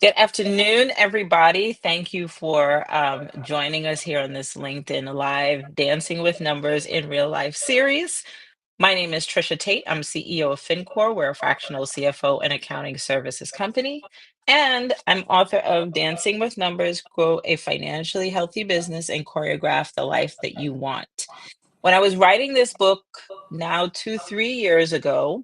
Good afternoon, everybody. Thank you for joining us here on this LinkedIn Live Dancing with Numbers in Real Life series. My name is Trisha Tate. I'm CEO of FinCore. We're a fractional CFO and accounting services company. And I'm author of Dancing with Numbers, Grow a Financially Healthy Business and Choreograph the Life That You Want. When I was writing this book now 3 years ago,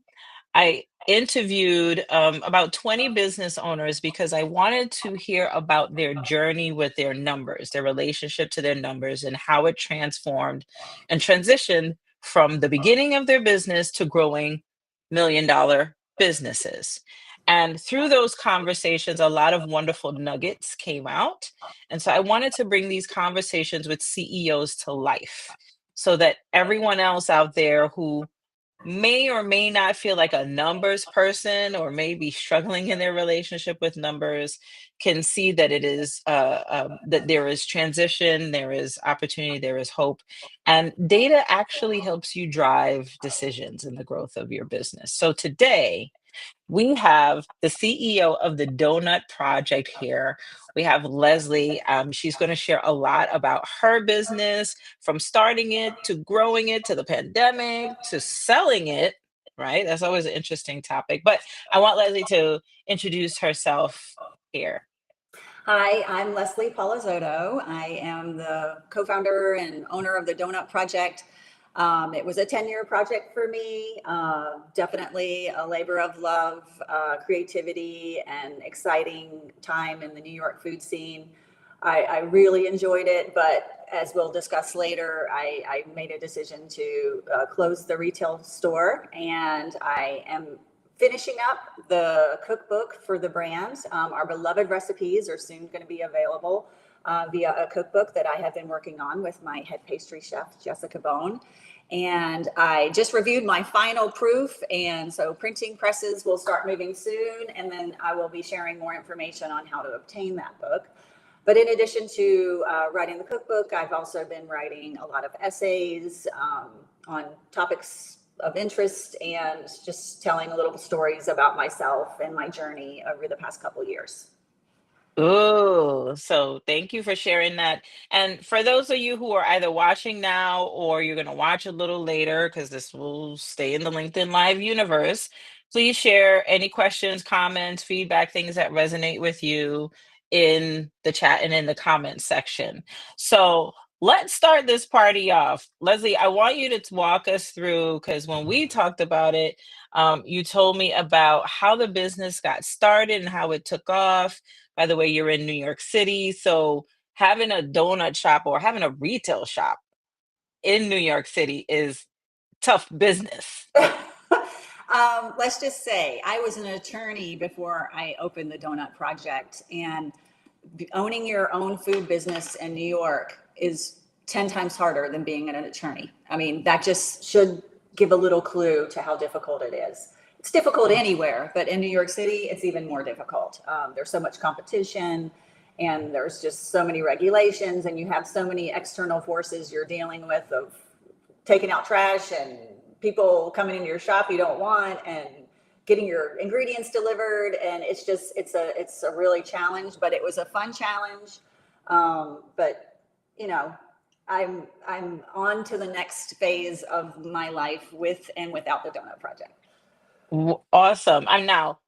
I interviewed about 20 business owners because I wanted to hear about their journey with their numbers, their relationship to their numbers, and how it transformed and transitioned from the beginning of their business to growing million-dollar businesses. And through those conversations, a lot of wonderful nuggets came out. And so I wanted to bring these conversations with CEOs to life so that everyone else out there who may or may not feel like a numbers person or may be struggling in their relationship with numbers can see that it is that there is transition, there is opportunity, there is hope, and data actually helps you drive decisions in the growth of your business. So today we have the CEO of the Donut Project here. We have Leslie. She's going to share a lot about her business, from starting it to growing it to the pandemic to selling it, right? That's always an interesting topic. But I want Leslie to introduce herself here. Hi, I'm Leslie Palazzotto. I am the co-founder and owner of the Donut Project. It was a 10-year project for me, definitely a labor of love, creativity, and exciting time in the New York food scene. I really enjoyed it, but as we'll discuss later, I made a decision to close the retail store, and I am finishing up the cookbook for the brand. Our beloved recipes are soon going to be available via a cookbook that I have been working on with my head pastry chef, Jessica Bone. And I just reviewed my final proof. And so printing presses will start moving soon. And then I will be sharing more information on how to obtain that book. But in addition to writing the cookbook, I've also been writing a lot of essays on topics of interest and just telling a little stories about myself and my journey over the past couple of years. Oh, so thank you for sharing that. And for those of you who are either watching now or you're going to watch a little later, because this will stay in the LinkedIn Live universe, please share any questions, comments, feedback, things that resonate with you in the chat and in the comments section. So let's start this party off. Leslie, I want you to walk us through, because when we talked about it, you told me about how the business got started and how it took off. By the way, you're in New York City, so having a donut shop or having a retail shop in New York City is tough business. Let's just say I was an attorney before I opened the Donut Project, and owning your own food business in New York is 10 times harder than being an attorney. I mean, that just should give a little clue to how difficult it is. It's difficult anywhere, but in New York City, it's even more difficult. There's so much competition, and there's just so many regulations, and you have so many external forces you're dealing with of taking out trash and people coming into your shop you don't want, and getting your ingredients delivered. And it's a really challenge, but it was a fun challenge. But you know, I'm on to the next phase of my life with and without the Donut Project. Awesome. I'm now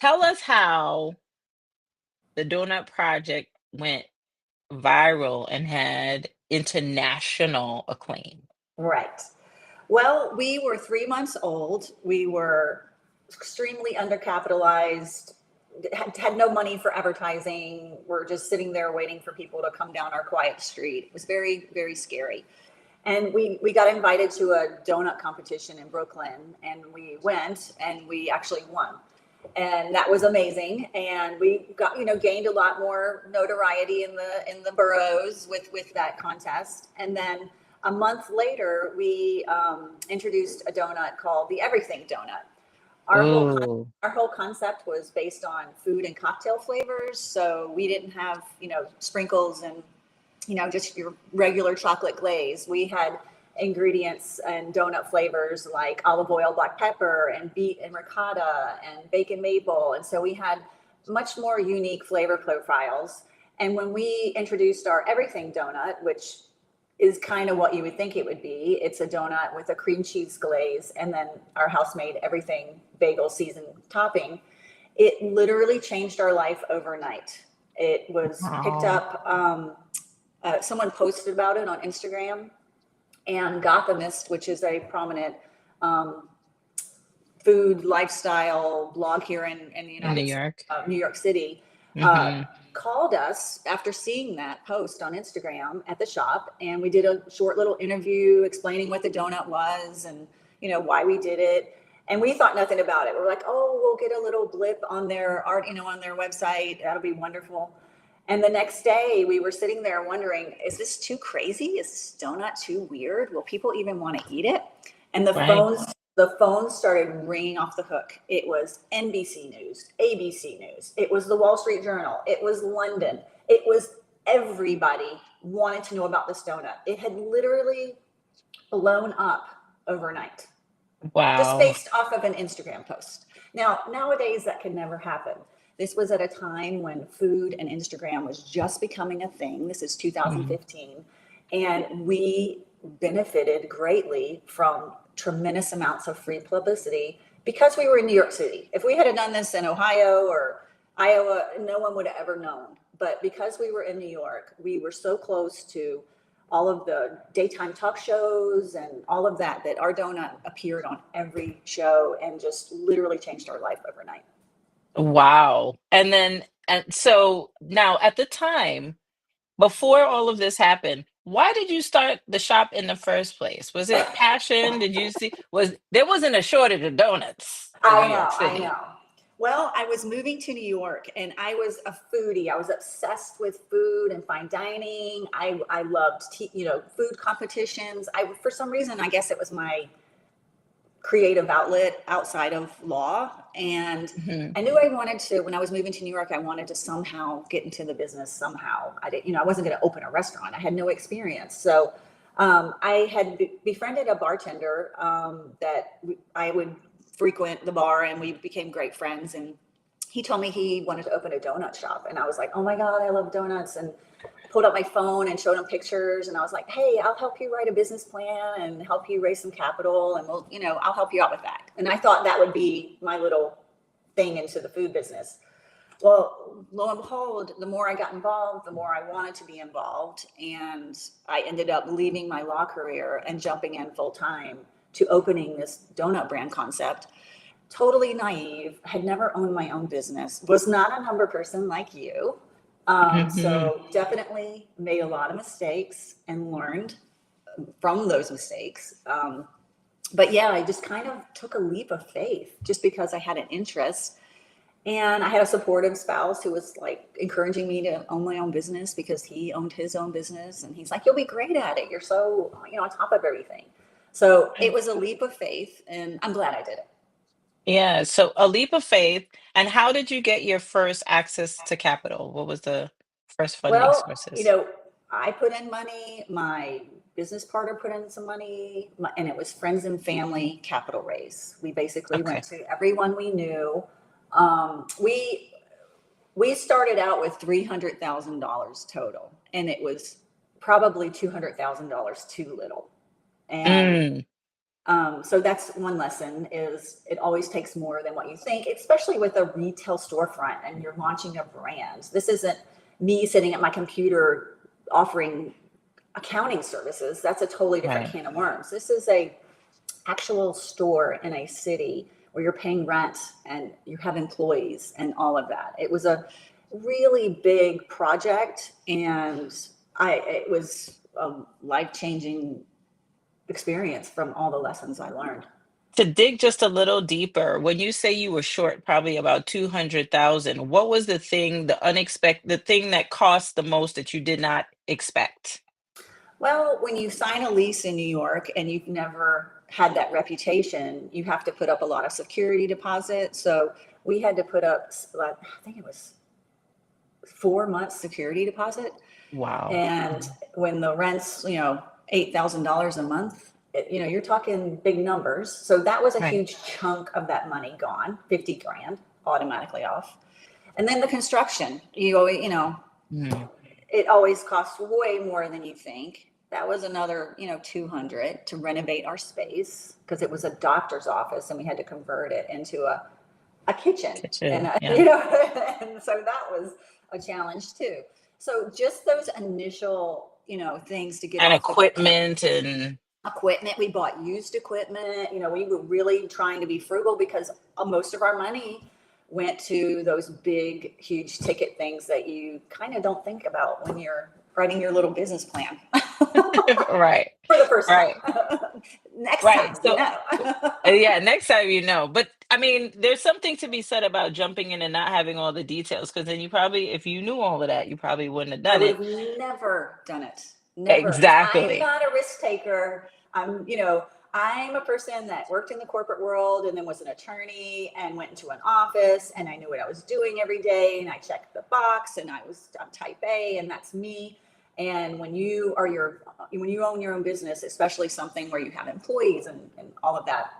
tell us how the Donut Project went viral and had international acclaim. Right. Well, we were 3 months old. We were extremely undercapitalized, had no money for advertising. We're just sitting there waiting for people to come down our quiet street. It was very, very scary. And we got invited to a donut competition in Brooklyn, and we went and we actually won. And that was amazing. And we got, gained a lot more notoriety in the boroughs with that contest. And then a month later, we introduced a donut called the Everything Donut. Our whole Ooh. our whole concept was based on food and cocktail flavors. So we didn't have, sprinkles and, just your regular chocolate glaze. We had ingredients and donut flavors like olive oil, black pepper, and beet and ricotta and bacon maple. And so we had much more unique flavor profiles. And when we introduced our everything donut, which is kind of what you would think it would be, it's a donut with a cream cheese glaze and then our house-made everything bagel seasoned topping. It literally changed our life overnight. It was picked Wow. up. Someone posted about it on Instagram, and Gothamist, which is a prominent um, food lifestyle blog here in the In New United States, York. New York City, uh, Hmm. called us after seeing that post on Instagram at the shop, and we did a short little interview explaining what the donut was and why we did it. And we thought nothing about it. We're like, oh, we'll get a little blip on their art, on their website. That'll be wonderful. And the next day, we were sitting there wondering, is this too crazy? Is this donut too weird? Will people even want to eat it? And Right. the phones started ringing off the hook. It was NBC News, ABC News. It was the Wall Street Journal. It was London. It was everybody wanted to know about this donut. It had literally blown up overnight, just Wow. based off of an Instagram post. Now, nowadays that could never happen. This was at a time when food and Instagram was just becoming a thing. This is Mm. 2015. And we benefited greatly from tremendous amounts of free publicity because we were in New York City. If we had done this in Ohio or Iowa, no one would have ever known. But because we were in New York, we were so close to all of the daytime talk shows and all of that, that our donut appeared on every show and just literally changed our life overnight. Wow. And so now at the time, before all of this happened, why did you start the shop in the first place? Was it passion? Did you see was there wasn't a shortage of donuts in New I York know, I City? know. Well, I was moving to New York and I was a foodie. I was obsessed with food and fine dining. I loved, food competitions. For some reason, I guess it was my creative outlet outside of law. And Mhm. I knew I wanted to, when I was moving to New York, I wanted to somehow get into the business somehow. I didn't, I wasn't going to open a restaurant. I had no experience. So I had befriended a bartender that I would frequent the bar, and we became great friends. And he told me he wanted to open a donut shop. And I was like, oh my God, I love donuts. And pulled up my phone and showed him pictures. And I was like, hey, I'll help you write a business plan and help you raise some capital. And I'll help you out with that. And I thought that would be my little thing into the food business. Well, lo and behold, the more I got involved, the more I wanted to be involved. And I ended up leaving my law career and jumping in full time to opening this donut brand concept. Totally naive, had never owned my own business, was not a number person like you. Mhm. So definitely made a lot of mistakes and learned from those mistakes. But yeah, I just kind of took a leap of faith just because I had an interest. And I had a supportive spouse who was like encouraging me to own my own business because he owned his own business. And he's like, you'll be great at it. You're so, on top of everything. So it was a leap of faith, and I'm glad I did it. Yeah, so a leap of faith. And how did you get your first access to capital? What was the first funding Well, sources? I put in money, my business partner put in some money, and it was friends and family capital raise. We basically went Okay. to everyone we knew. We started out with $300,000 total, and it was probably $200,000 too little. And Mm, so that's one lesson: is it always takes more than what you think, especially with a retail storefront and you're launching a brand. This isn't me sitting at my computer offering accounting services. That's a totally different right. can of worms. This is a actual store in a city where you're paying rent and you have employees and all of that. It was a really big project, and it was a life-changing experience from all the lessons I learned. To dig just a little deeper, when you say you were short probably about 200,000, what was the thing that cost the most that you did not expect? Well, when you sign a lease in New York and you've never had that reputation, you have to put up a lot of security deposit. So we had to put up, like, I think it was 4 months security deposit. Wow. And Mhm. when the rent's, $8,000 a month, you're talking big numbers. So that was a Right. huge chunk of that money gone, 50 grand automatically off. And then the construction, you always, Mhm. it always costs way more than you think. That was another, 200 to renovate our space because it was a doctor's office and we had to convert it into a kitchen. And, Kitchen, yeah. and so that was a challenge too. So just those initial, things to get And off the ground. equipment and Equipment, we bought used equipment. We were really trying to be frugal because most of our money went to those big, huge ticket things that you kind of don't think about when you're writing your little business plan right, for the first right, time. Next right. time, So yeah, next time you know. But I mean, there's something to be said about jumping in and not having all the details, because then you probably, if you knew all of that, you probably wouldn't have I done would it. have never done it. Never. Because I'm Exactly. not a risk taker. I'm a person that worked in the corporate world and then was an attorney and went into an office and I knew what I was doing every day and I checked the box and I'm type A and that's me. And when you own your own business, especially something where you have employees and all of that,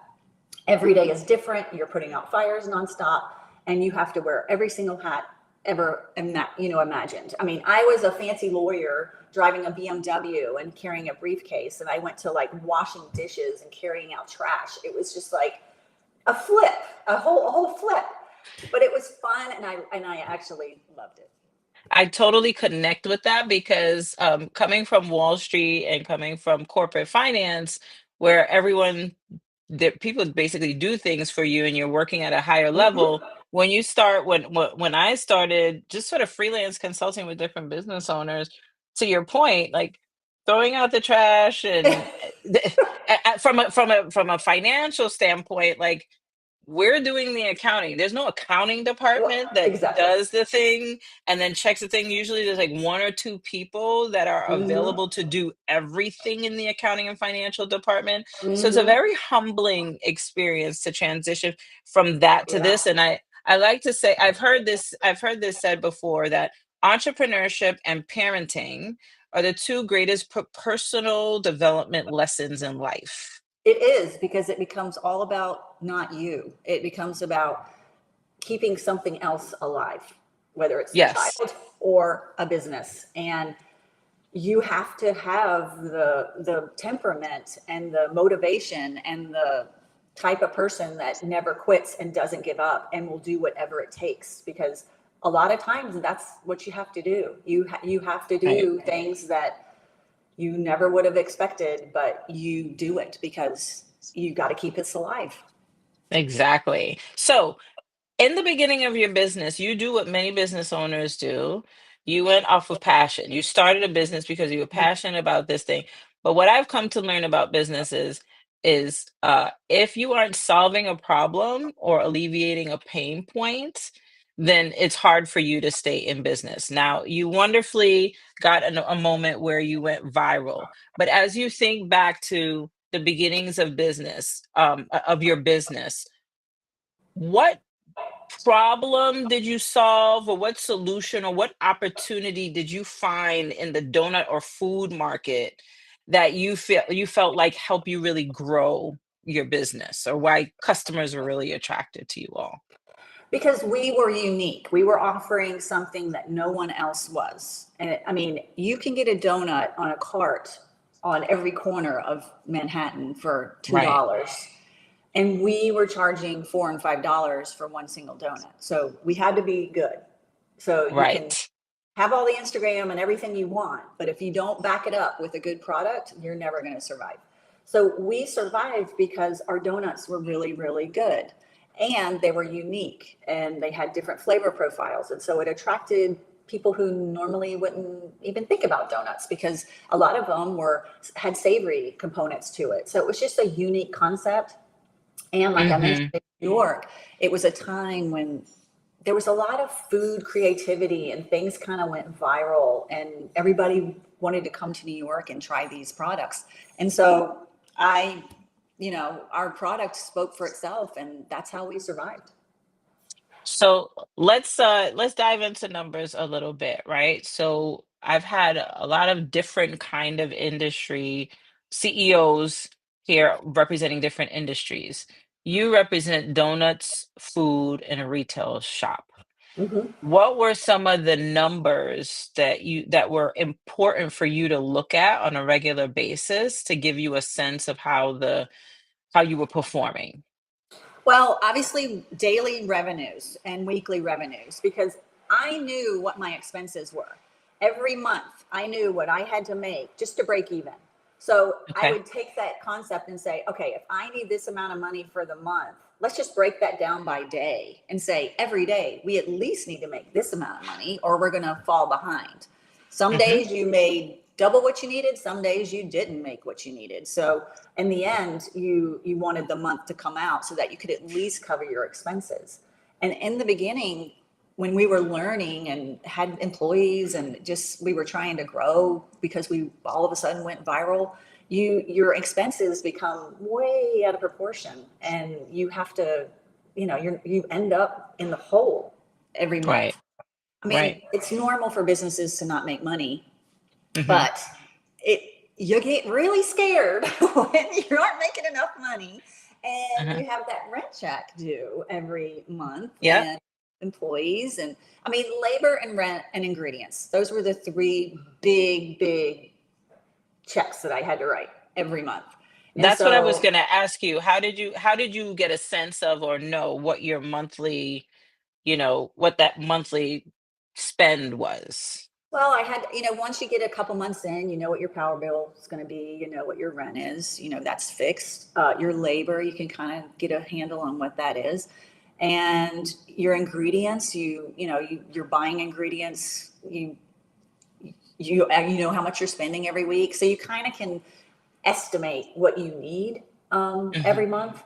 every day is different. You're putting out fires nonstop, and you have to wear every single hat ever imagined. I mean, I was a fancy lawyer driving a BMW and carrying a briefcase, and I went to like washing dishes and carrying out trash. It was just like a flip, a whole flip. But it was fun, and I actually loved it. I totally connect with that because coming from Wall Street and coming from corporate finance, where everyone that people basically do things for you and you're working at a higher level. Mm-hmm. When you start, when I started just sort of freelance consulting with different business owners, to your point, like throwing out the trash and from a financial standpoint, like we're doing the accounting. There's no accounting Well, department that exactly. does the thing and then checks the thing. Usually there's like one or two people that are Mm-hmm. available to do everything in the accounting and financial department. So it's a Mm-hmm. very humbling experience to transition from that to Yeah. this. And I like to say I've heard this said before that entrepreneurship and parenting are the two greatest personal development lessons in life. It is because it becomes all about not you. It becomes about keeping something else alive, whether it's a Yes. child or a business. And you have to have the temperament and the motivation and the type of person that never quits and doesn't give up and will do whatever it takes because a lot of times that's what you have to do. You have to Right. do things that you never would have expected, but you do it because you got to keep it alive. Exactly. So in the beginning of your business, you do what many business owners do. You went off of passion. You started a business because you were passionate about this thing. But what I've come to learn about businesses is if you aren't solving a problem or alleviating a pain point, then it's hard for you to stay in business. Now, you wonderfully got a moment where you went viral. But as you think back to the beginnings of business, of your business, what problem did you solve, or what solution or what opportunity did you find in the donut or food market that you felt like helped you really grow your business, or why customers were really attracted to you all? Because we were unique. We were offering something that no one else was. And I mean, you can get a donut on a cart on every corner of Manhattan for Right, $2. And we were charging $4 and $5 for one single donut. So we had to be good. So you can right. have all the Instagram and everything you want, but if you don't back it up with a good product, you're never going to survive. So we survived because our donuts were really, really good and they were unique and they had different flavor profiles. And so it attracted people who normally wouldn't even think about donuts because a lot of them had savory components to it. So it was just a unique concept. And like I mentioned Mhm. in New York, it was a time when there was a lot of food creativity and things kind of went viral and everybody wanted to come to New York and try these products. And so I, our product spoke for itself and that's how we survived. So let's dive into numbers a little bit, right? So I've had a lot of different kind of industry CEOs here representing different industries. You represent donuts, food, and a retail shop. Mhm. What were some of the numbers that were important for you to look at on a regular basis to give you a sense of how you were performing? Well, obviously, daily revenues and weekly revenues, because I knew what my expenses were. Every month, I knew what I had to make just to break even. So I Okay. would take that concept and say, okay, if I need this amount of money for the month, let's just break that down by day and say every day we at least need to make this amount of money or we're going to fall behind. Some Mhm. days you made double what you needed, some days you didn't make what you needed. So in the end, you wanted the month to come out so that you could at least cover your expenses. And in the beginning, when we were learning and had employees and just we were trying to grow because we all of a sudden went viral, your expenses become way out of proportion and you have to, you end up in the hole every Right. month. I Right. mean, it's normal for businesses to not make money, Mhm. but it you get really scared when you aren't making enough money and Uh-huh. you have that rent check due every month Yep. and employees and I mean labor and rent and ingredients. Those were the three big checks that I had to write every month. And That's what I was so, gonna ask you. How did you get a sense of or know what your monthly, what that monthly spend was? well, I had, once you get a couple months in, you know what your power bill is going to be, you know what your rent is, that's fixed. Your labor, you can kind of get a handle on what that is. And your ingredients, you're buying ingredients, you know how much you're spending every week. So you kind of can estimate what you need Mhm. every month.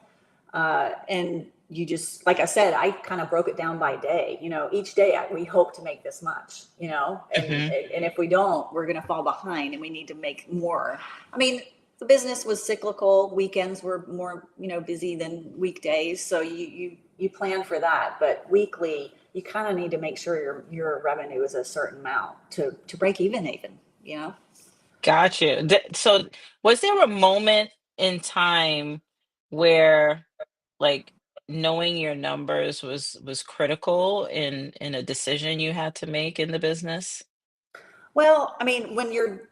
And you just, like I said, I kind of broke it down by day. Each day we hope to make this much, Mhm. and if we don't, we're going to fall behind and we need to make more. I mean, the business was cyclical. Weekends were more, busy than weekdays. So you plan for that, but weekly, you kind of need to make sure your revenue is a certain amount to break even, you know? Gotcha. So was there a moment in time where, like, knowing your numbers was critical in a decision you had to make in the business? Well, I mean, when you're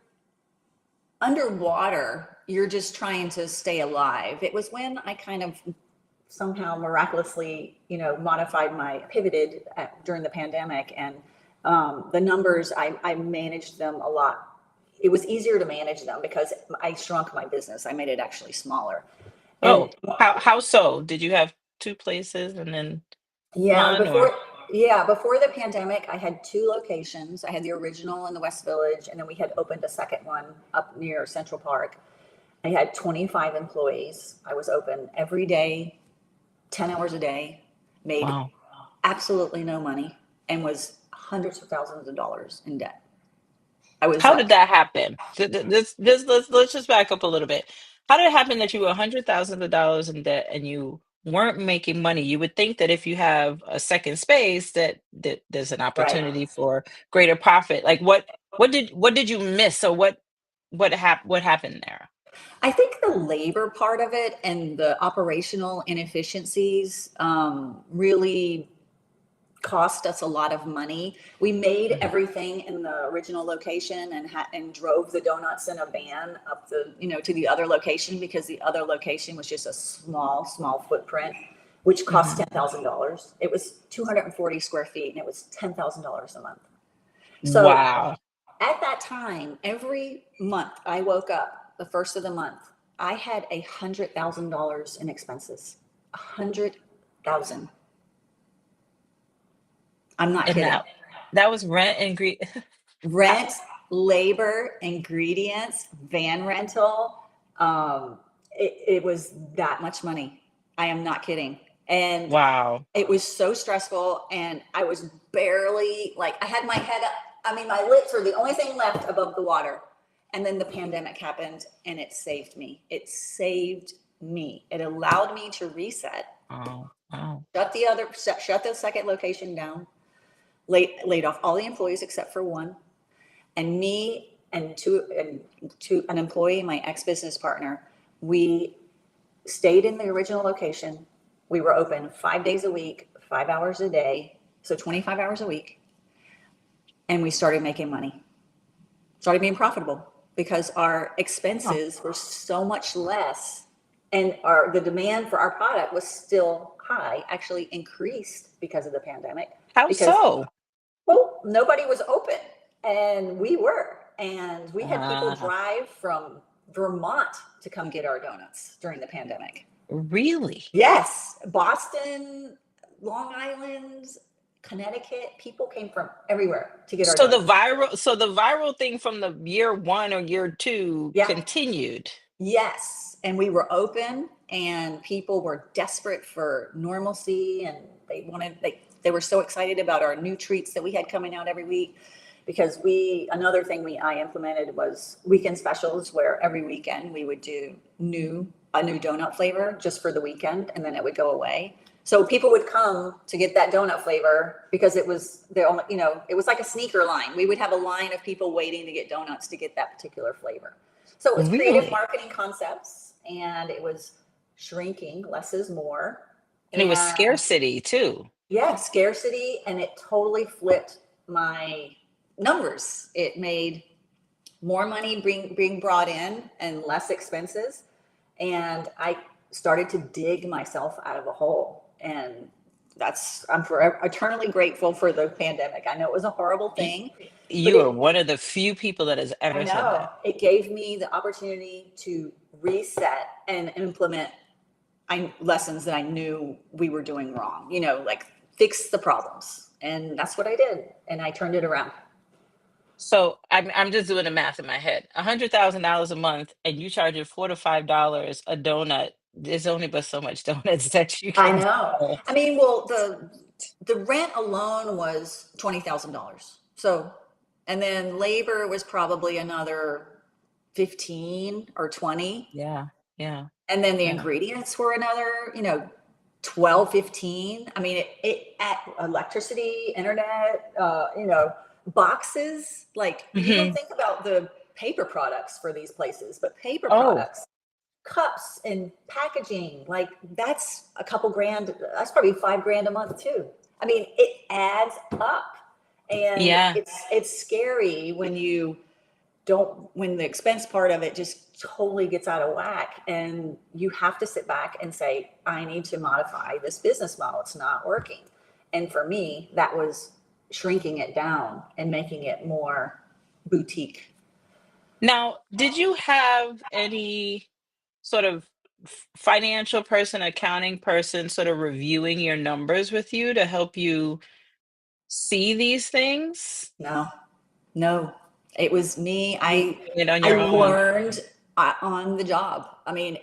underwater, you're just trying to stay alive. It was when I kind of somehow miraculously, pivoted during the pandemic, and the numbers I managed them a lot. It was easier to manage them because I shrunk my business. I made it actually smaller, and Oh, how so? Did you have 2 places and then yeah, 1 or before the pandemic, I had two locations. I had the original in the West Village, and then we had opened a second one up near Central Park. I had 25 employees. I was open every day, 10 hours a day, made wow. absolutely no money, and was hundreds of thousands of dollars in debt. I was How like, did that happen? Let's just back up a little bit. How did it happen that you were hundred thousands of dollars in debt and you weren't making money? You would think that if you have a second space that there's an right. opportunity for greater profit. Like what did you miss? Or what happened there? I think the labor part of it and the operational inefficiencies really cost us a lot of money. We made Mhm. everything in the original location and drove the donuts in a van up to the other location because the other location was just a small footprint, which cost Mhm. $10,000. It was 240 square feet and it was $10,000 a month. So Wow. at that time, every month I woke up the first of the month, I had $100,000 in expenses. 100,000. I'm not And kidding. that was rent and Rent, labor, ingredients, van rental. It was that much money. I am not kidding. And wow. it was so stressful. And I was barely like, I had my head up. I mean, my lips were the only thing left above the water. And then the pandemic happened and it saved me. It saved me. It allowed me to reset, Oh, wow. shut the second location down, laid off all the employees except for one, and me and an employee, my ex-business partner, we stayed in the original location. We were open 5 days a week, 5 hours a day, so 25 hours a week. And we started making money, started being profitable because our Oh, expenses were so much less, and the demand for our product was still high, actually increased because of the pandemic, how because, so? well, nobody was open and we were. And we had people Ah, drive from Vermont to come get our donuts during the pandemic. really? Yes, Boston, Long Island, Connecticut, people came from everywhere to get our donuts. So the viral thing from the year one or year two Yeah, continued. yes. And we were open and people were desperate for normalcy, and they were so excited about our new treats that we had coming out every week, because another thing I implemented was weekend specials, where every weekend we would do a new donut flavor just for the weekend, and then it would go away. So people would come to get that donut flavor because it was the only, it was like a sneaker line. We would have a line of people waiting to get donuts to get that particular flavor. So it was creative Really? marketing concepts, and it was shrinking, less is more. And it was And scarcity too. yeah, scarcity, and it totally flipped my numbers. It made more money being brought in and less expenses. And I started to dig myself out of a hole. And I'm forever eternally grateful for the pandemic. I know it was a horrible Y- thing, but You are one of the few people that has I ever said know that. it gave me the opportunity to reset and implement lessons that I knew we were doing wrong, like fix the problems. And that's what I did. And I turned it around. So I'm just doing the math in my head. $100,000 a month, and you charge it $4 to $5 a donut. There's only but so much donuts that you I can know. sell. I mean, well, the rent alone was $20,000. So, and then labor was probably another 15 or 20. Yeah, yeah, And then the yeah. ingredients were another, 12, 15. I mean, it at electricity, internet, boxes. Like, you don't Hmm. think about the paper products for these places, but paper Oh, products, cups and packaging, like that's a couple grand. That's probably 5 grand a month too. I mean, it adds up, and yeah. it's scary when when the expense part of it just totally gets out of whack, and you have to sit back and say, I need to modify this business model. It's not working. And for me, that was shrinking it down and making it more boutique. Now, did you have any sort of financial person, accounting person sort of reviewing your numbers with you to help you see these things? No, no, it was me. You I doing it on I your own? learned on the job. I mean,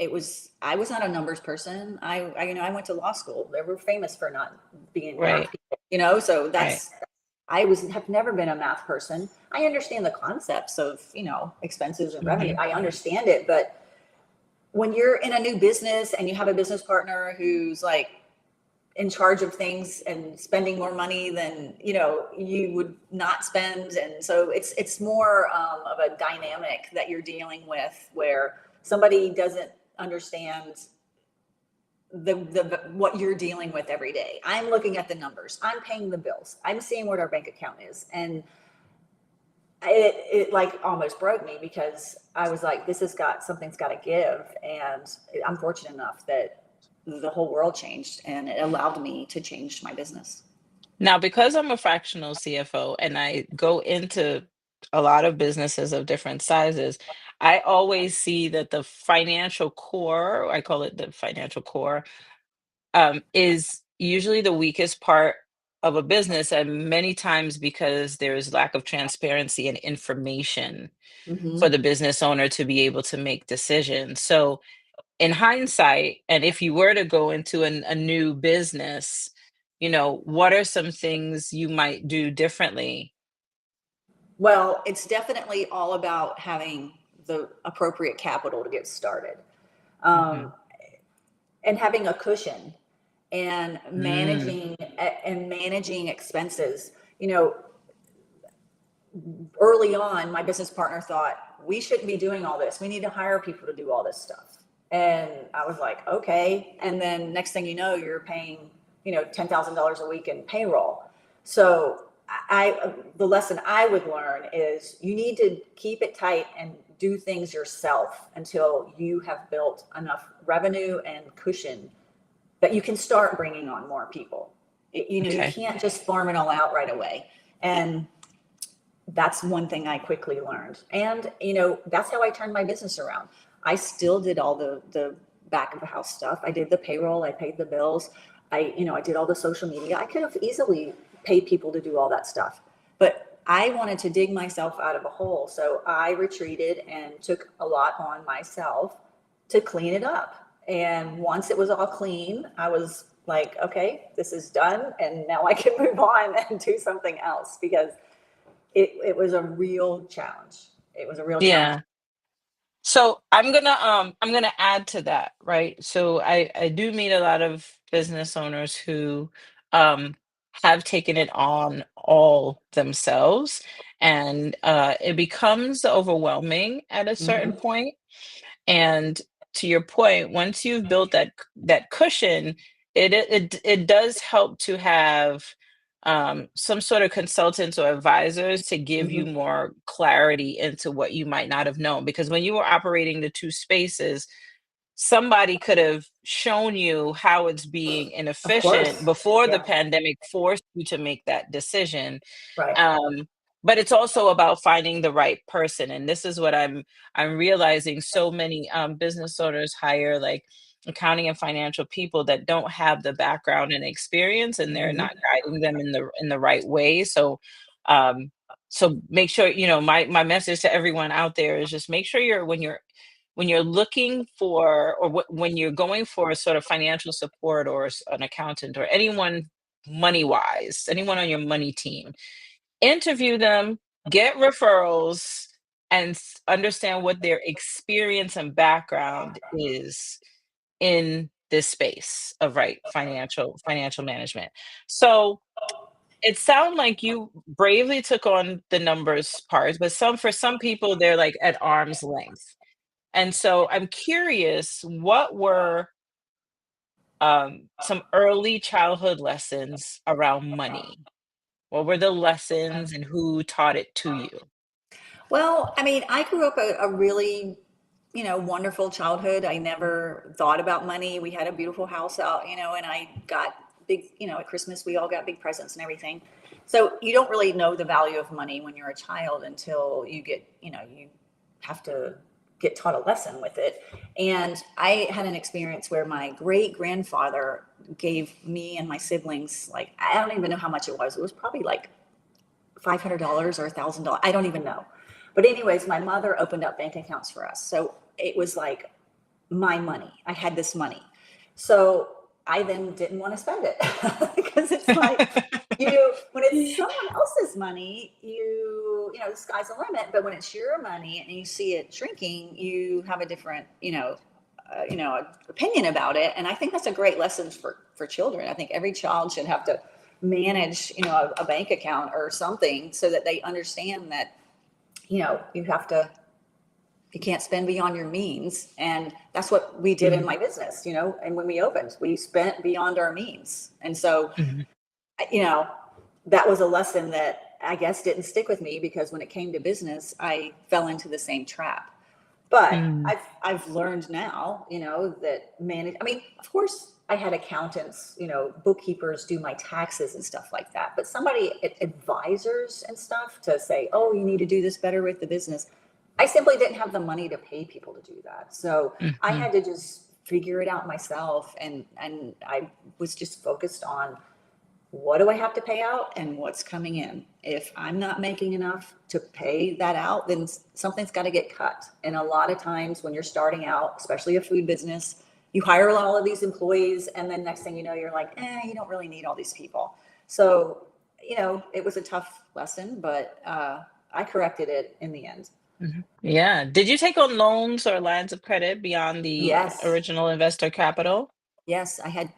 I was not a numbers person. I went to law school. They were famous for not being math Right, people, so right. have never been a math person. I understand the concepts of, expenses and revenue. Mhm. I understand it, but when you're in a new business and you have a business partner who's like in charge of things and spending more money than you would not spend, and so it's more of a dynamic that you're dealing with, where somebody doesn't understand the what you're dealing with every day. I'm looking at the numbers, I'm paying the bills, I'm seeing what our bank account is, and it like almost broke me, because I was like, something's got to give. And I'm fortunate enough that the whole world changed, and it allowed me to change my business. Now, because I'm a fractional CFO and I go into a lot of businesses of different sizes, I always see that the financial core, I call it the financial core, is usually the weakest part of a business, and many times because there's lack of transparency and information for Hmm. the business owner to be able to make decisions. So, in hindsight, and if you were to go into a new business, what are some things you might do differently? Well, it's definitely all about having the appropriate capital to get started, Hmm. um, and having a cushion, and Mm, managing expenses. Early on, my business partner thought, we shouldn't be doing all this. We need to hire people to do all this stuff. And I was like, okay. And then next thing you know, you're paying, $10,000 a week in payroll. So the lesson I would learn is you need to keep it tight and do things yourself until you have built enough revenue and cushion that you can start bringing on more people. You Okay. can't just farm it all out right away. And that's one thing I quickly learned. And, that's how I turned my business around. I still did all the back of the house stuff. I did the payroll, I paid the bills. I did all the social media. I could have easily paid people to do all that stuff, but I wanted to dig myself out of a hole. So I retreated and took a lot on myself to clean it up. And once it was all clean, I was like, okay, this is done. And now I can move on and do something else, because it was a real challenge. It was a real challenge. Yeah. So I'm gonna add to that, right? So I do meet a lot of business owners who um have taken it on all themselves, and it becomes overwhelming at a certain Mhm. point. And to your point, once you've built that cushion, it does help to have some sort of consultants or advisors to give you Mhm. more clarity into what you might not have known. Because when you were operating the two spaces, somebody could have shown you how it's being Of inefficient course. before the Yeah. pandemic forced you to make that decision. Right. um, but it's also about finding the right person, and this is what I'm realizing. So many business owners hire like accounting and financial people that don't have the background and experience, and they're Mhm. not guiding them in the right way. So um, so make sure, my message to everyone out there is just make sure when you're looking for, or when you're going for a sort of financial support, or an accountant, or anyone money wise, anyone on your money team, interview them, get referrals, and understand what their experience and background is in this space of, right, financial management. So it sounds like you bravely took on the numbers part, but for some people they're like at arm's length. And so I'm curious, what were some early childhood lessons around money? What were the lessons, and who taught it to you? Well, I mean, I grew up a really, wonderful childhood. I never thought about money. We had a beautiful house out, and I got big, at Christmas, we all got big presents and everything. So you don't really know the value of money when you're a child until you get, you have to get taught a lesson with it. And I had an experience where my great grandfather gave me and my siblings, like, I don't even know how much it was. It was probably like $500 or $1,000. I don't even know. But anyways, my mother opened up bank accounts for us. So it was like my money. I had this money. So I then didn't want to spend it because it's like, when it's someone else's money, the sky's the limit. But when it's your money and you see it shrinking, you have a different, opinion about it. And I think that's a great lesson for children. I think every child should have to manage, a bank account or something so that they understand that, you have to, you can't spend beyond your means. And that's what we did in Mhm, my business, and when we opened, we spent beyond our means. And so, mhm, you know, that was a lesson that I guess didn't stick with me, because when it came to business, I fell into the same trap. But mm, I've learned now, that I mean, of course I had accountants, bookkeepers do my taxes and stuff like that. But somebody, advisors and stuff to say, oh, you need to do this better with the business. I simply didn't have the money to pay people to do that. So I mhm, had to just figure it out myself. And I was just focused on, what do I have to pay out and what's coming in? If I'm not making enough to pay that out, then something's got to get cut. And a lot of times when you're starting out, especially a food business, you hire all of these employees, and then next thing you know, you're like, you don't really need all these people. So, it was a tough lesson, but I corrected it in the end. mhm. Yeah. Did you take on loans or lines of credit beyond the Yes. original investor capital? Yes, I had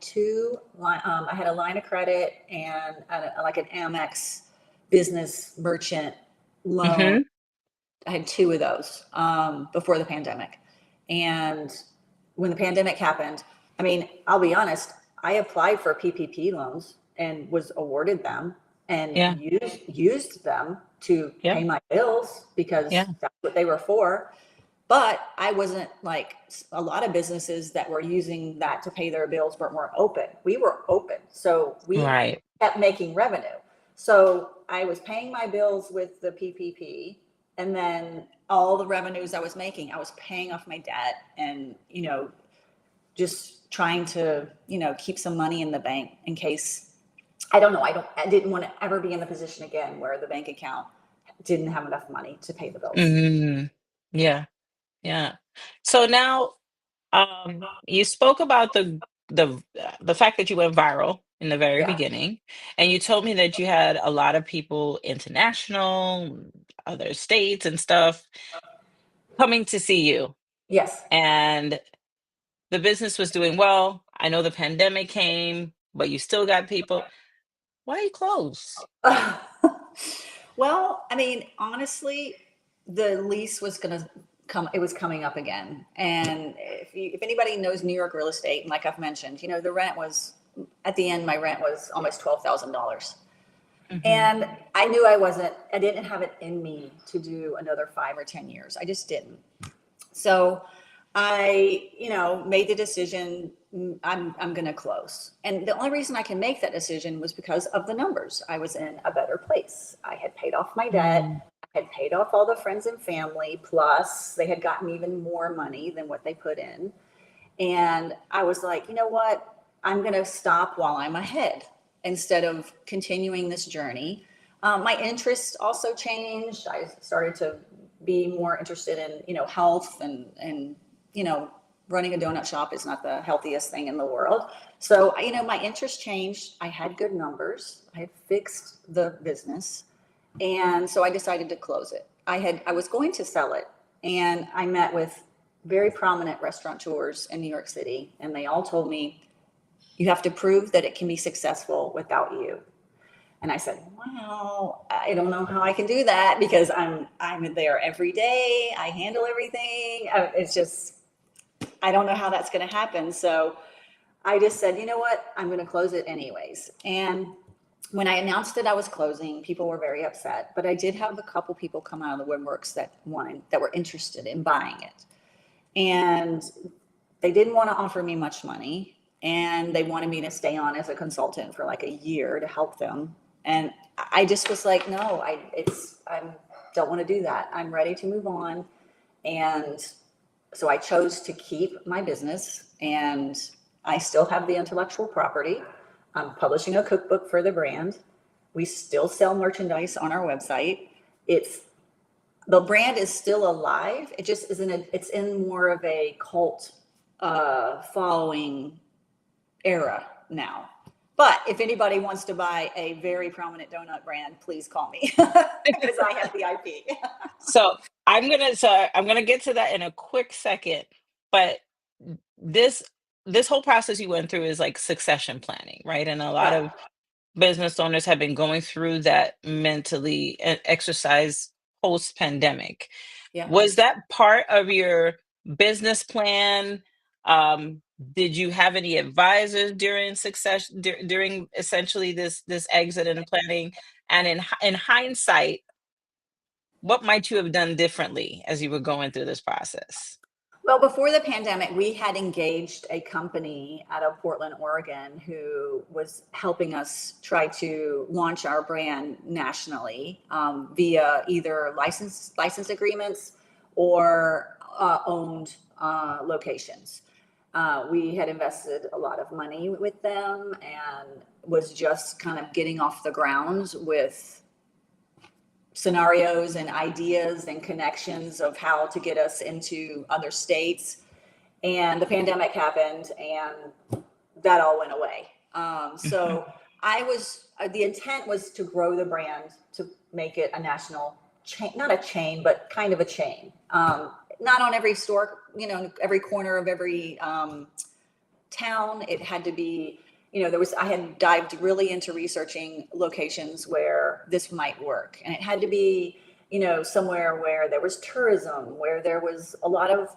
I had a line of credit and like an Amex business merchant loan. Mhm. I had two of those before the pandemic. And when the pandemic happened, I mean, I'll be honest, I applied for PPP loans and was awarded them. and Yeah. used them to Yeah. pay my bills because Yeah. that's what they were for. But I wasn't like a lot of businesses that were using that to pay their bills but weren't open. We were open. So we Right. kept making revenue. So I was paying my bills with the PPP, and then all the revenues I was making, I was paying off my debt and, just trying to, keep some money in the bank in case, I don't know, I didn't want to ever be in the position again where the bank account didn't have enough money to pay the bills. Mm, yeah. Yeah. So now, you spoke about the fact that you went viral in the very Yeah. beginning, and you told me that you had a lot of people international, other states and stuff coming to see you, Yes. and the business was doing well. I know the pandemic came, but you still got people. Why you close? Well, I mean, honestly, the lease was gonna come, it was coming up again. And if anybody knows New York real estate, and like I've mentioned, the rent was, at the end, my rent was almost $12,000. Hmm. And I didn't have it in me to do another 5 or 10 years. I just didn't. So I, made the decision, I'm going to close. And the only reason I can make that decision was because of the numbers. I was in a better place. I had paid off my Mm. debt. I had paid off all the friends and family, plus they had gotten even more money than what they put in. And I was like, you know what? I'm going to stop while I'm ahead instead of continuing this journey. My interests also changed. I started to be more interested in, health and, you know, running a donut shop is not the healthiest thing in the world. So, my interest changed. I had good numbers. I had fixed the business. And so I decided to close it. I was going to sell it, and I met with very prominent restaurateurs in New York City, and they all told me, you have to prove that it can be successful without you. And I said, well, I don't know how I can do that because I'm there every day. I handle everything. It's just, I don't know how that's going to happen. So I just said, you know what? I'm going to close it anyways. And when I announced that I was closing, people were very upset, but I did have a couple people come out of the woodworks that were interested in buying it. And they didn't want to offer me much money, and they wanted me to stay on as a consultant for like a year to help them. And I just was like, no, I don't want to do that. I'm ready to move on. And so I chose to keep my business, and I still have the intellectual property. I'm publishing a cookbook for the brand. We still sell merchandise on our website. It's the brand is still alive. It just isn't it's in more of a cult following era now. But if anybody wants to buy a very prominent donut brand, please call me because I have the IP. So I'm gonna get to that in a quick second, but this this whole process you went through is like succession planning, right? And a lot Right. of business owners have been going through that mentally and exercise post pandemic. Yeah. Was that part of your business plan? Um, did you have any advisors during during essentially this exit and planning? And in hindsight, what might you have done differently as you were going through this process? Well, before the pandemic, we had engaged a company out of Portland, Oregon, who was helping us try to launch our brand nationally via either license agreements or owned locations. We had invested a lot of money with them and was just kind of getting off the ground with scenarios and ideas and connections of how to get us into other states. And the pandemic happened, and that all went away. Mhm. So I was, the intent was to grow the brand, to make it a national chain, not a chain, but kind of a chain. Not on every store, every corner of every town. It had to be, I had dived really into researching locations where this might work. And it had to be, somewhere where there was tourism, where there was a lot of,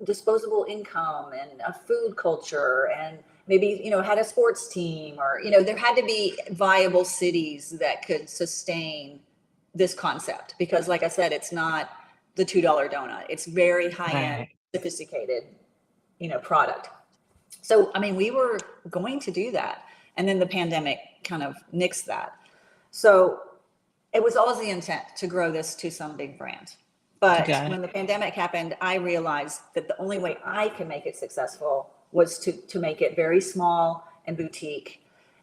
disposable income and a food culture, and maybe, had a sports team, or, there had to be viable cities that could sustain this concept. Because like I said, it's not the $2 donut. It's very high end, Right. sophisticated, product. So, I mean, we were going to do that. And then the pandemic kind of nixed that. So it was always the intent to grow this to some big brand. But Got it. when the pandemic happened, I realized that the only way I can make it successful was to make it very small and boutique.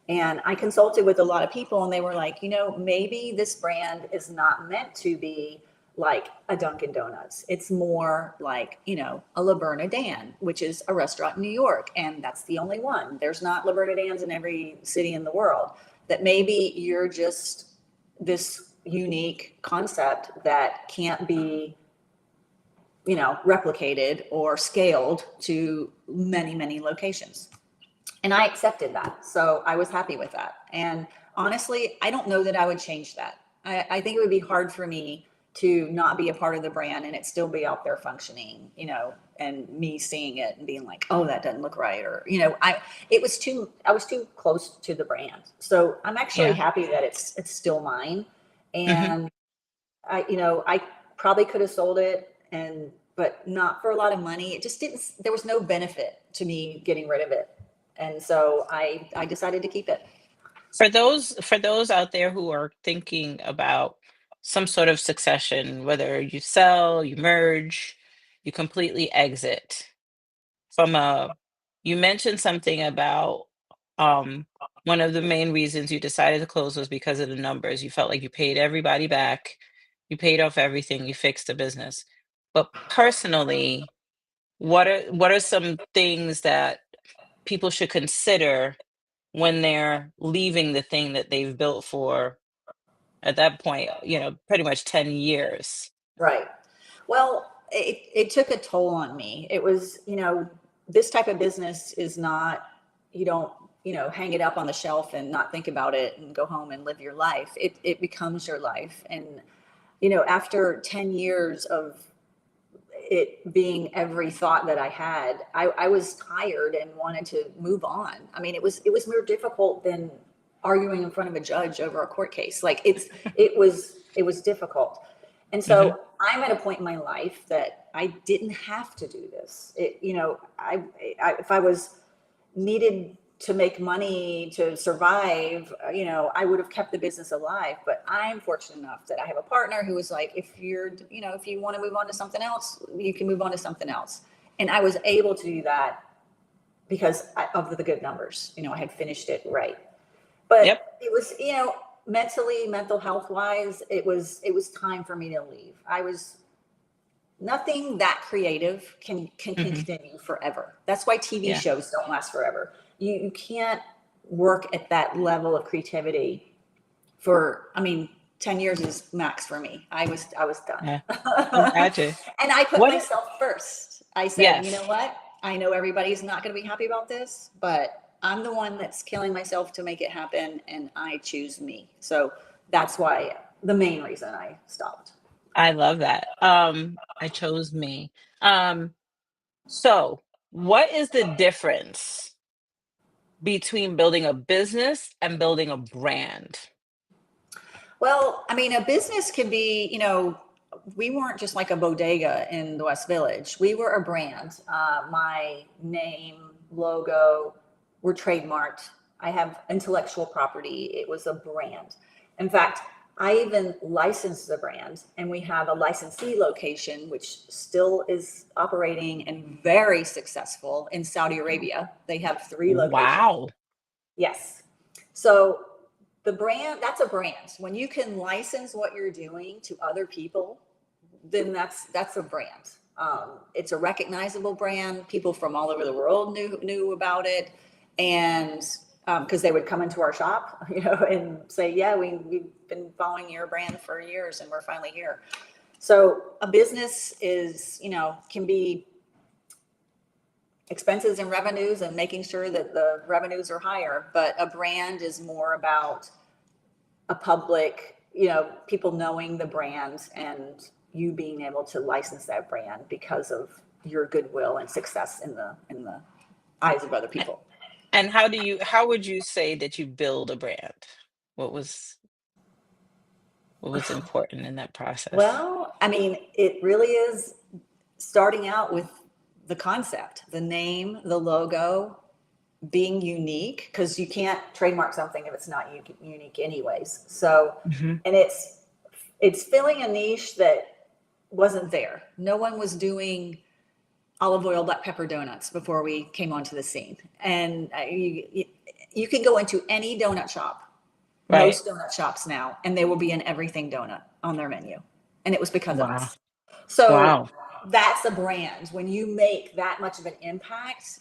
And I consulted with a lot of people, and they were like, maybe this brand is not meant to be like a Dunkin' Donuts. It's more like, a La Bernardin, which is a restaurant in New York. And that's the only one. There's not La Bernardins in every city in the world. That maybe you're just this unique concept that can't be, replicated or scaled to many, many locations. And I accepted that. So I was happy with that. And honestly, I don't know that I would change that. I think it would be hard for me to not be a part of the brand and it still be out there functioning, and me seeing it and being like, oh, that doesn't look right. Or, I was too close to the brand. So I'm actually Yeah. happy that it's still mine. Hmm. And I probably could have sold it, but not for a lot of money. It just didn't, there was no benefit to me getting rid of it. And so I decided to keep it. For those out there who are thinking about some sort of succession, whether you sell, you merge, you completely exit from a you mentioned something about um one of the main reasons you decided to close was because of the numbers. You felt like you paid everybody back, you paid off everything, you fixed the business. But personally, what are some things that people should consider when they're leaving the thing that they've built for, at that point, pretty much 10 years? Right. Well, it took a toll on me. It was, this type of business is not, you don't, hang it up on the shelf and not think about it and go home and live your life. It becomes your life. And, after 10 years of it being every thought that I had, I was tired and wanted to move on. I mean, it was more difficult than arguing in front of a judge over a court case. Like it was difficult. And Hmm. so I'm at a point in my life that I didn't have to do this. If I was needed to make money to survive, I would have kept the business alive. But I'm fortunate enough that I have a partner who was like, if you want to move on to something else, you can move on to something else. And I was able to do that because of the good numbers. I had finished it right. Yep. But it was, mentally, mental health wise, it was time for me to leave. I was nothing that creative can Hmm. continue forever. That's why TV Yeah. shows don't last forever. You can't work at that level of creativity for, I mean, 10 years is max for me. I was done. Yeah. Gotcha. And I put What? myself first. I said, you know Yes. what? I know everybody's not going to be happy about this, but I'm the one that's killing myself to make it happen, and I choose me. So that's why, the main reason I stopped. I love that. I chose me. Um, so what is the difference between building a business and building a brand? Well, I mean, a business can be, we weren't just like a bodega in the West Village. We were a brand. My name, logo were trademarked. I have intellectual property. It was a brand. In fact, I even licensed the brand, and we have a licensee location, which still is operating and very successful in Saudi Arabia. They have 3 locations. Wow. Yes. So the brand, that's a brand. When you can license what you're doing to other people, then that's a brand. It's a recognizable brand. People from all over the world knew about it, and because they would come into our shop, and say, "Yeah, we've been following your brand for years, and we're finally here." So a business is, can be expenses and revenues and making sure that the revenues are higher, but a brand is more about a public, people knowing the brand and you being able to license that brand because of your goodwill and success in the eyes of other I people. And how would you say that you build a brand? What was what was important in that process? Well, I mean, it really is starting out with the concept, the name, the logo, being unique, because you can't trademark something if it's not unique anyways. So, Mhm. and it's filling a niche that wasn't there. No one was doing olive oil black pepper donuts before we came onto the scene. And you can go into any donut shop, Right. most donut shops now, and they will be an everything donut on their menu. And it was because of Wow. us. So Wow. that's a brand. When you make that much of an impact,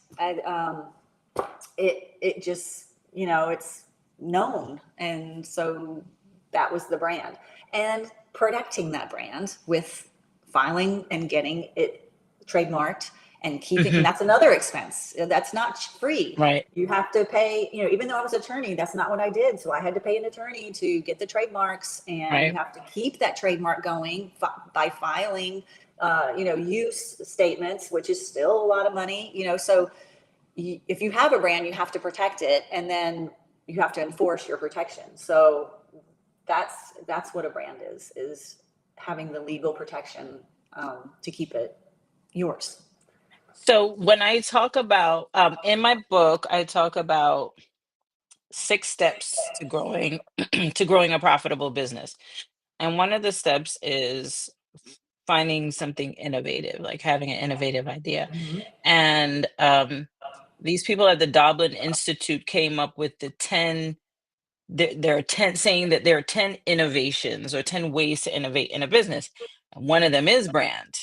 it just, it's known. And so that was the brand. And protecting that brand with filing and getting it trademarked and keeping, and Mhm. that's another expense. That's not free. Right. You have to pay, even though I was an attorney, that's not what I did. So I had to pay an attorney to get the trademarks, and you Right. have to keep that trademark going by filing, use statements, which is still a lot of money, so if you have a brand, you have to protect it, and then you have to enforce your protection. So that's what a brand is having the legal protection, to keep it yours. So when I talk about in my book, I talk about 6 steps to growing to growing a profitable business. And one of the steps is finding something innovative, like having an innovative idea. Mhm. And these people at the Doblin Institute came up with the 10, there are 10, saying that there are 10 innovations or 10 ways to innovate in a business. And one of them is brand,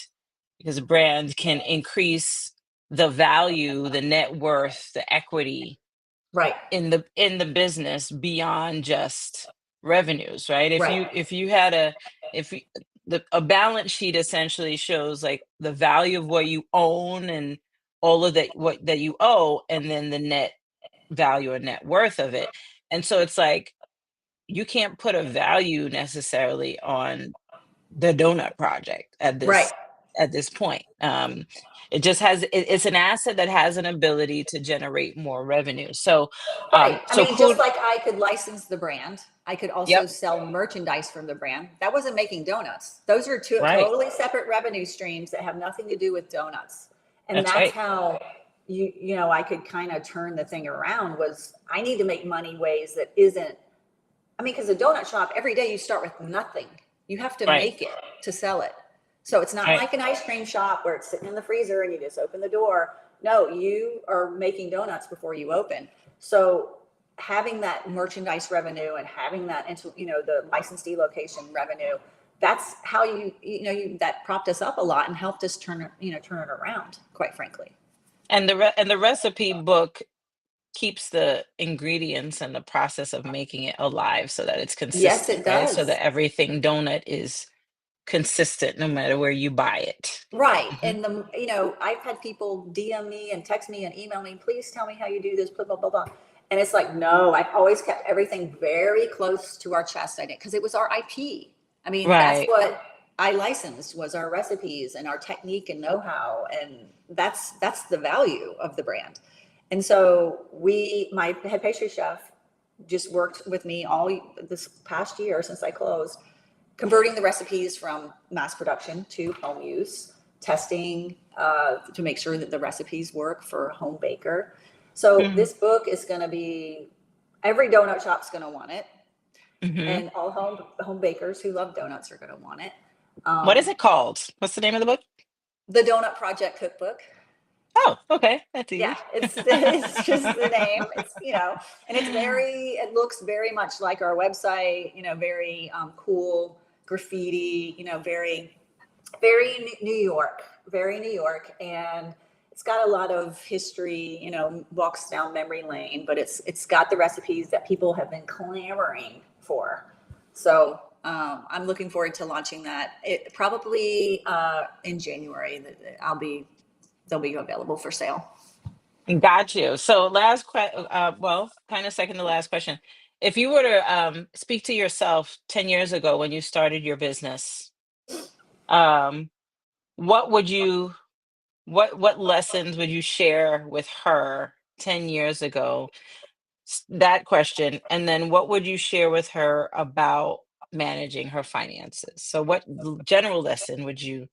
because brand can increase the value, the net worth, the equity Right, in the business beyond just revenues, right? If right, you had a if you, a balance sheet essentially shows like the value of what you own and all of that what that you owe, and then the net value or net worth of it. And so it's like you can't put a value necessarily on the donut project right, at this point. It just has it's an asset that has an ability to generate more revenue. So right. I so mean, just cool. like I could license the brand, I could also Yep. sell merchandise from the brand. That wasn't making donuts. Those are two Right. totally separate revenue streams that have nothing to do with donuts. And That's that's right. how I could kind of turn the thing around. Was I need to make money ways that isn't, I mean, because a donut shop, every day you start with nothing. You have to Right. make it to sell it. So it's not Right. like an ice cream shop where it's sitting in the freezer and you just open the door. No, you are making donuts before you open. So having that merchandise revenue and having that into, the licensee location revenue, that's how that propped us up a lot and helped us turn it around, quite frankly. And the recipe book keeps the ingredients and the process of making it alive so that it's Yes, consistent, it right? So does. that everything donut is consistent no matter where you buy it. Right. Mhm. And I've had people DM me and text me and email me, please tell me how you do this, blah, blah, blah, blah. And it's like, no, I've always kept everything very close to our chest. I did, because it was our IP. I mean, that's Right. what I licensed, was our recipes and our technique and know-how. And that's the value of the brand. And so my head pastry chef just worked with me all this past year since I closed, converting the recipes from mass production to home use, testing, to make sure that the recipes work for a home baker. So Mhm. this book is going to be, every donut shop's going to want it, Mhm. and all home bakers who love donuts are going to want it. What is Um, it called? What's the name of the book? the Donut Project Cookbook. Oh, okay. That's Yeah, easy. it's just the name. It's, and it looks very much like our website. Very cool graffiti. Very New York, very New York, and it's got a lot of history. Walks down memory lane, but it's got the recipes that people have been clamoring for. So I'm looking forward to launching that. It probably in January. That they'll be available for sale. Got you. So last well, kind of second to last question. If you were to speak to yourself 10 years ago when you started your business, um, what would you what lessons would you share with her 10 years ago? That question. And then what would you share with her about managing her finances? So, what general lesson would you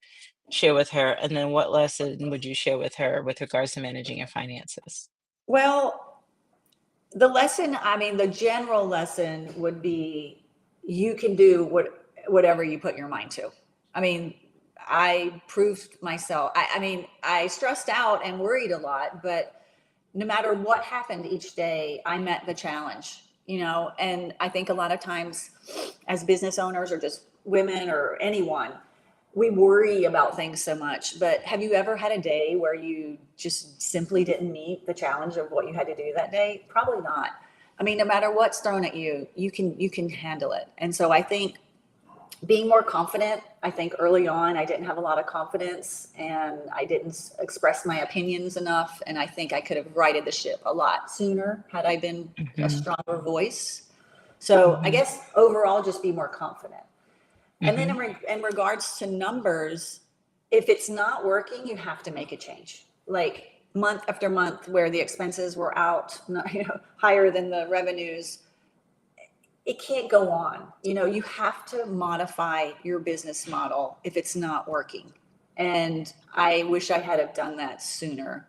share with her? And then what lesson would you share with her with regards to managing your finances? Well, the lesson, I mean, the general lesson would be you can do whatever you put your mind to. I mean, I proved myself. I mean, I stressed out and worried a lot, but no matter what happened each day, I met the challenge, you know, and I think a lot of times as business owners or just women or anyone, we worry about things so much. But have you ever had a day where you just simply didn't meet the challenge of what you had to do that day? Probably not. I mean, no matter what's thrown at you, you can handle it. And so I think being more confident. I think early on I didn't have a lot of confidence and I didn't express my opinions enough. And I think I could have righted the ship a lot sooner had I been a Hmm. stronger voice. So I Hmm. guess overall, just be more confident. And then Hmm. in regards to numbers, if it's not working, you have to make a change. Like month after month, where the expenses were out, higher than the revenues, it can't go on. You know, you have to modify your business model if it's not working. And I wish I had have done that sooner.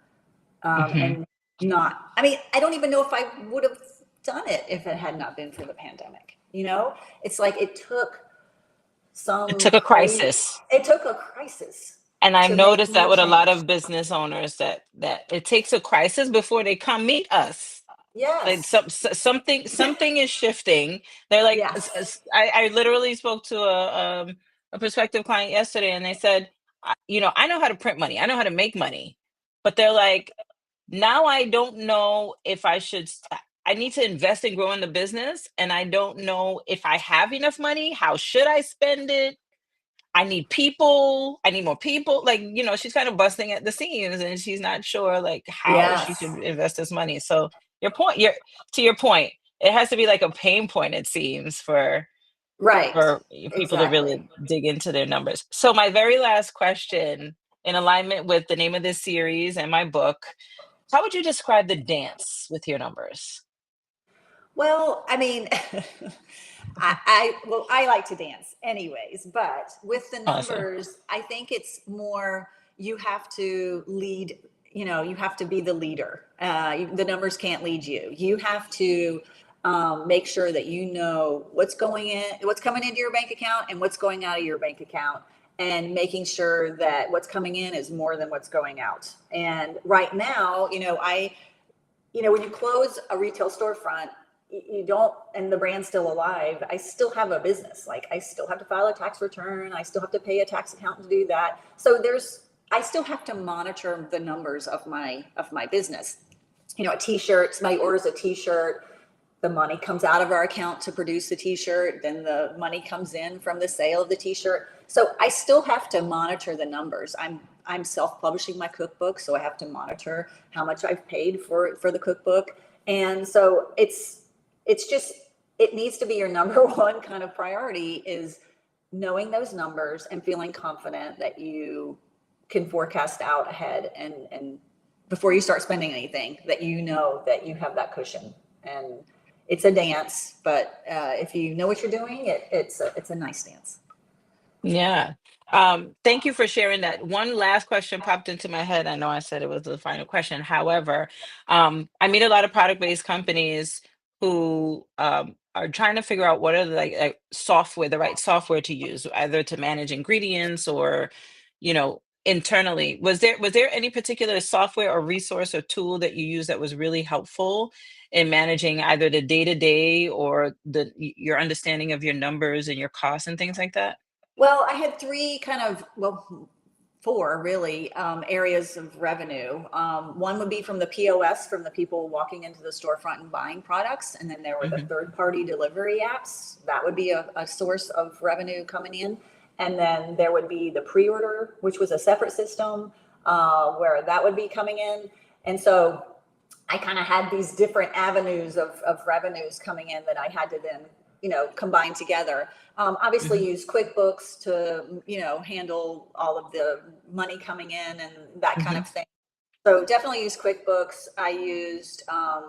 Hmm. And not, I mean, I don't even know if I would have done it if it had not been for the pandemic. You know, it's like it took It some took a crazy, crisis. it took a crisis And I've to make noticed that me with a lot change. of business owners that it takes a crisis before they come meet us. Like Yes. something is shifting. They're like, Yes. I literally spoke to a prospective client yesterday, and they said, I know how to print money, I know how to make money, but they're like, now I don't know if I should. I need to invest in growing the business, and I don't know if I have enough money. How should I spend it? I need people. I need more people. Like, she's kind of busting at the seams and she's not sure like how she Yes. should invest this money. So to your point, it has to be like a pain point, it seems, Right. for people to really Exactly. dig into their numbers. So my very last question, in alignment with the name of this series and my book, how would you describe the dance with your numbers? Well, I mean, I like to dance anyways, but with the Awesome. numbers, I think it's more you have to lead, you have to be the leader. The numbers can't lead you. You have to make sure that you know what's going in, what's coming into your bank account and what's going out of your bank account, and making sure that what's coming in is more than what's going out. And right now, when you close a retail storefront, you don't, and the brand's still alive, I still have a business. Like I still have to file a tax return. I still have to pay a tax accountant to do that. So I still have to monitor the numbers of my business. A t-shirt, somebody orders a t-shirt, the money comes out of our account to produce the t-shirt, then the money comes in from the sale of the t-shirt. So I still have to monitor the numbers. I'm self-publishing my cookbook, so I have to monitor how much I've paid for the cookbook. And so it's just, it needs to be your number one kind of priority, is knowing those numbers and feeling confident that you can forecast out ahead, and before you start spending anything, that you know that you have that cushion. And it's a dance, but if you know what you're doing, it's a nice dance. Yeah. Thank you for sharing that. One last question popped into my head. I know I said it was the final question. However, I meet a lot of product-based companies who are trying to figure out what are the right software to use, either to manage ingredients or, internally. Was there any particular software or resource or tool that you use that was really helpful in managing either the day-to-day or your understanding of your numbers and your costs and things like that? Well, I had three kind of, well, four really, areas of revenue. One would be from the POS, from the people walking into the storefront and buying products. And then there were the Mhm. third party delivery apps. That would be a source of revenue coming in. And then there would be the pre order, which was a separate system, where that would be coming in. And so I kind of had these different avenues of revenues coming in that I had to then, combine together. Obviously Mhm. use QuickBooks to, handle all of the money coming in and that kind Mhm. of thing. So definitely use QuickBooks. I used a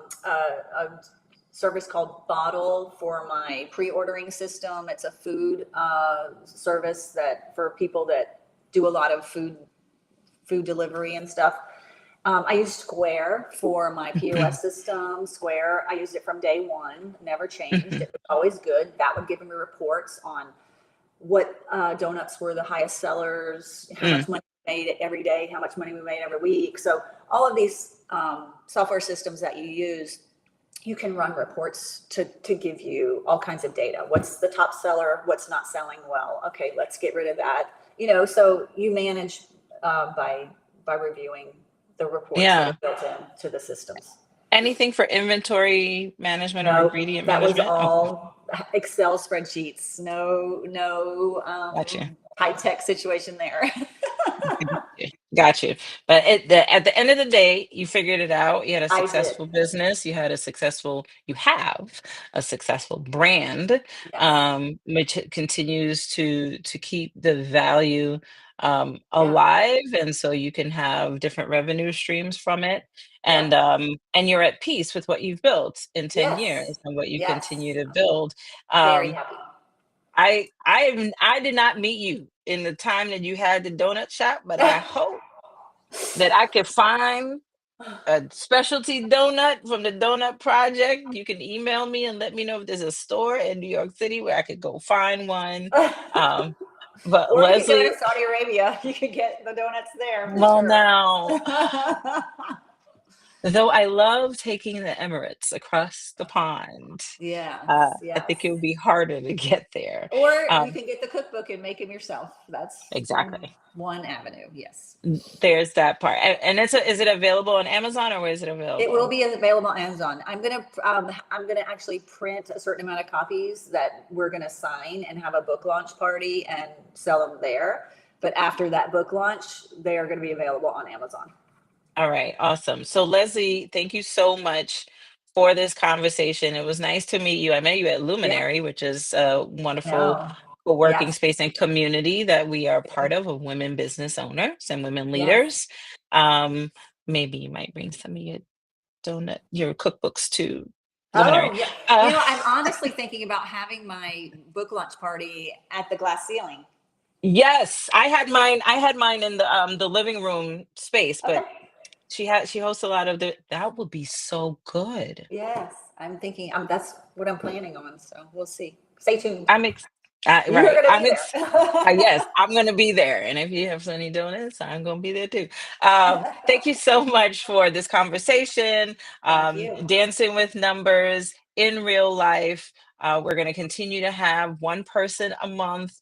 service called Bottle for my pre-ordering system. It's a food service that for people that do a lot of food delivery and stuff. I used Square for my Mhm, POS system. Square, I used it from day one, never changed. mhm, It was always good. That would give me reports on what donuts were the highest sellers, how mm. much money we made every day, how much money we made every week. So all of these software systems that you use, you can run reports to give you all kinds of data. What's the top seller? What's not selling well? Okay, let's get rid of that. So you manage by reviewing the reports that Yeah. are built in to the systems. Anything for inventory management or No, ingredient that was management? Okay, all Excel spreadsheets. No, gotcha. high tech situation there. Got you. But at the end of the day, you figured it out. You had a I did. successful business. You have a successful brand, Yes. which continues to keep the value Yeah. alive, and so you can have different revenue streams from it. Yep. And you're at peace with what you've built in 10 Yes. years and what you continue Yes. to build. Very Um, happy. I did not meet you in the time that you had the donut shop, but I hope that I could find a specialty donut from the Donut Project. You can email me and let me know if there's a store in New York City where I could go find one. Um, but Or you could go Leslie, to Saudi Arabia. You could get the donuts there for well, sure. now, though I love taking the Emirates across the pond, Yes, I think yes. it would be harder to get there. Or you Um, can get the cookbook and make them yourself. That's exactly. one avenue. Yes. There's that part. And is it available on Amazon or where is it It will available? be available on Amazon. I'm gonna actually print a certain amount of copies that we're gonna sign and have a book launch party and sell them there. But after that book launch, they are gonna be available on Amazon. All right, awesome. So Leslie, thank you so much for this conversation. It was nice to meet you. I met you at Yeah. Luminary, which is a wonderful No. co-working Yes. space and community that we are part of women business owners and women Yes. leaders. Um, Maybe you might bring some of your cookbooks to Luminary. Oh, yeah. Uh, I'm honestly thinking about having my book launch party at the glass ceiling. yes, I had mine in the living room space, but Okay. she hosts a lot of that would be so good. Yes. I'm thinking, that's what I'm planning on. So we'll see. Stay tuned. I'm ex You're right. going to be Yes, there. I'm gonna be there, and if you have Sunny donuts, I'm gonna be there too. Thank you so much for this conversation, Thank you. dancing with numbers in real life. We're gonna continue to have one person a month,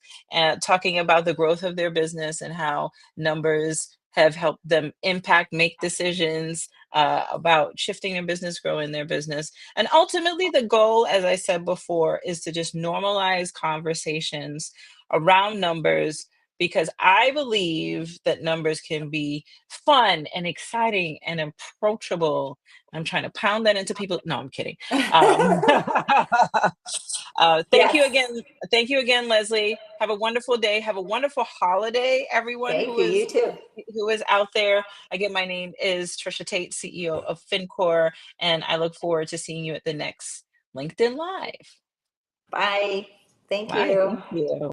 talking about the growth of their business and how numbers have helped them impact, make decisions, about shifting their business, growing their business. And ultimately, the goal, as I said before, is to just normalize conversations around numbers because I believe that numbers can be fun and exciting and approachable. I'm trying to pound that into people. No, I'm kidding. Um, thank you Yes. again. Thank you again, Leslie. Have a wonderful day. Have a wonderful holiday, everyone Thank you. You too. who is out there. Again, my name is Trisha Tate, CEO of FinCore, and I look forward to seeing you at the next LinkedIn Live. Bye. Thank Bye. you. Thank you.